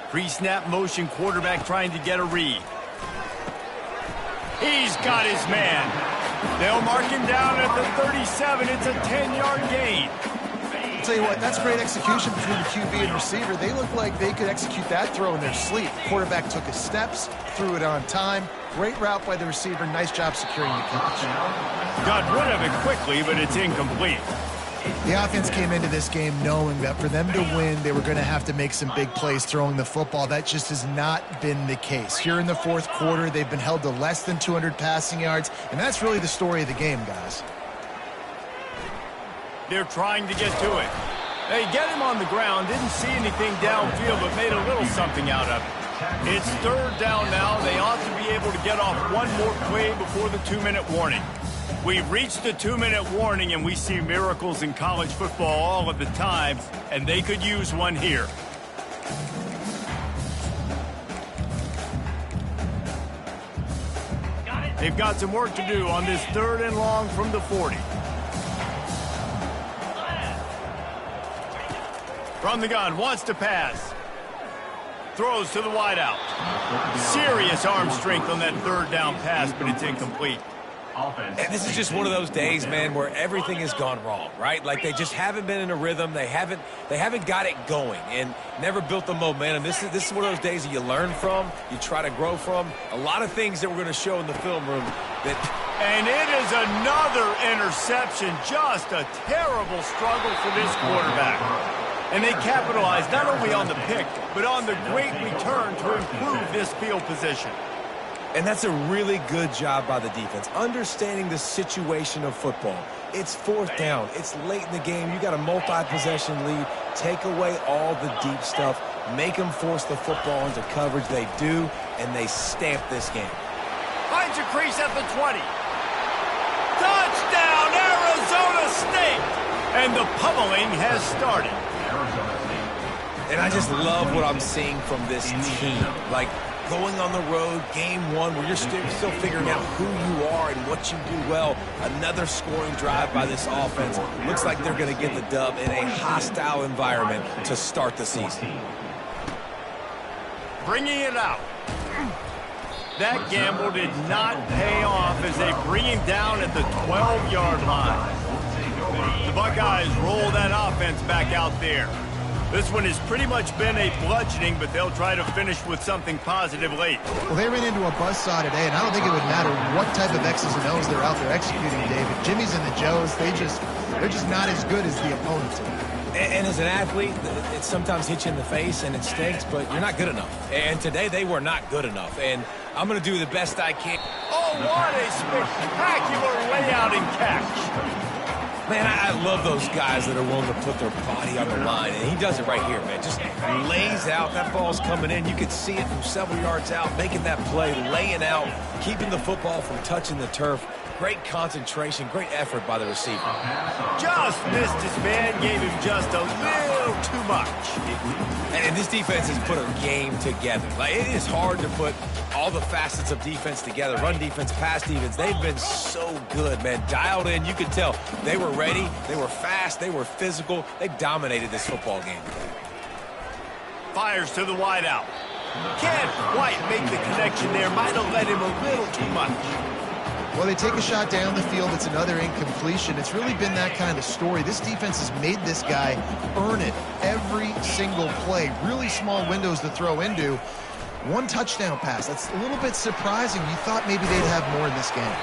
Pre-snap motion quarterback trying to get a read. He's got his man. They'll mark him down at the 37. It's a 10-yard gain. I'll tell you what, that's great execution between the QB and receiver. They look like they could execute that throw in their sleep. The quarterback took his steps, threw it on time. Great route by the receiver. Nice job securing the catch. Got rid of it quickly, but it's incomplete. The offense came into this game knowing that for them to win, they were going to have to make some big plays throwing the football. That just has not been the case. Here in the fourth quarter, they've been held to less than 200 passing yards, and that's really the story of the game, guys. They're trying to get to it. They get him on the ground, didn't see anything downfield, but made a little something out of it. It's third down now. They ought to be able to get off one more play before the 2-minute warning. We've reached the 2-minute warning, and we see miracles in college football all of the time, and they could use one here. They've got some work to do on this 3rd and long from the 40. From the gun, wants to pass. Throws to the wideout. Serious arm strength on that 3rd down pass, but it's incomplete. And this is just one of those days, man, where everything has gone wrong, right? Like they just haven't been in a rhythm. They haven't got it going and never built the momentum. This is one of those days that you learn from, you try to grow from. A lot of things that we're going to show in the film room that. And it is another interception. Just a terrible struggle for this quarterback. And they capitalized not only on the pick, but on the great return to improve this field position. And that's a really good job by the defense, understanding the situation of football. It's 4th down. It's late in the game. You got a multi-possession lead. Take away all the deep stuff. Make them force the football into coverage. They do, and they stamp this game. Finds a crease at the 20. Touchdown, Arizona State! And the pummeling has started. And I just love what I'm seeing from this team. Like, going on the road, game 1, where you're still figuring out who you are and what you do well. Another scoring drive by this offense. Looks like they're going to get the dub in a hostile environment to start the season. Bringing it out. That gamble did not pay off as they bring him down at the 12-yard line. The Buckeyes roll that offense back out there. This one has pretty much been a bludgeoning, but they'll try to finish with something positive late. Well, they ran into a buzzsaw today, and I don't think it would matter what type of X's and O's they're out there executing, David. Jimmy's and the Joes, they're just not as good as the opponents are. And as an athlete, it sometimes hits you in the face and it stinks, but you're not good enough. And today they were not good enough. And I'm going to do the best I can. Oh, what a spectacular layout and catch. Man, I love those guys that are willing to put their body on the line. And he does it right here, man. Just lays out. That ball's coming in. You could see it from several yards out, making that play, laying out, keeping the football from touching the turf. Great concentration, great effort by the receiver. Just missed his man, gave him just a little too much. And this defense has put a game together. Like, it is hard to put all the facets of defense together. Run defense, pass defense. They've been so good, man. Dialed in. You could tell they were ready. They were fast. They were physical. They dominated this football game. fires to the wideout. Can't quite make the connection there. Might have led him a little too much. Well, they take a shot down the field. It's another incompletion. It's really been that kind of story. This defense has made this guy earn it every single play. Really small windows to throw into. One touchdown pass. That's a little bit surprising. You thought maybe they'd have more in this game.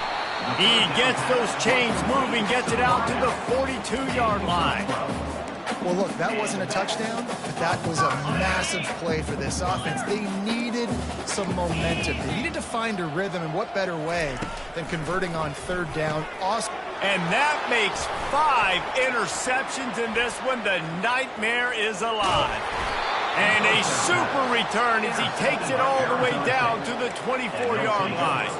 He gets those chains moving, gets it out to the 42-yard line. Well, look, that wasn't a touchdown, but that was a massive play for this offense. They needed some momentum. They needed to find a rhythm, and what better way than converting on third down. Awesome. And that makes 5 interceptions in this one. The nightmare is alive. And a super return as he takes it all the way down to the 24-yard line.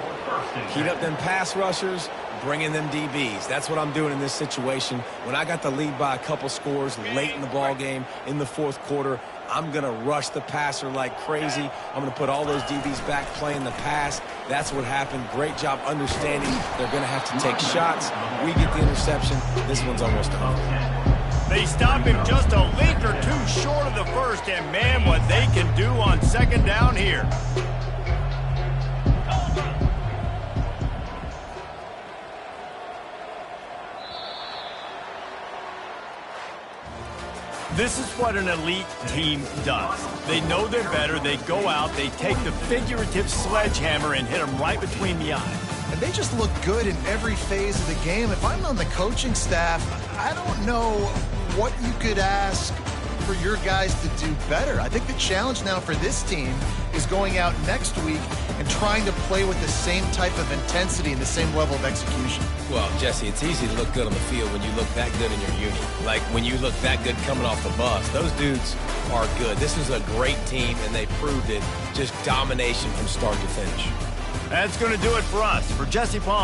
Heat up them pass rushers, bring in them DBs. That's what I'm doing in this situation. When I got the lead by a couple scores late in the ball game in the fourth quarter, I'm going to rush the passer like crazy. I'm going to put all those DBs back playing the pass. That's what happened. Great job understanding they're going to have to take shots. We get the interception. This one's almost done. They stop him just a link or two short of the first, and man, what they can do on second down here. This is what an elite team does. They know they're better. They go out, they take the figurative sledgehammer and hit them right between the eyes. And they just look good in every phase of the game. If I'm on the coaching staff, I don't know what you could ask for your guys to do better. I think the challenge now for this team is going out next week and trying to play with the same type of intensity and the same level of execution. Well, Jesse, it's easy to look good on the field when you look that good in your unit. Like when you look that good coming off the bus. Those dudes are good. This is a great team, and they proved it. Just domination from start to finish. That's going to do it for us. For Jesse Palmer.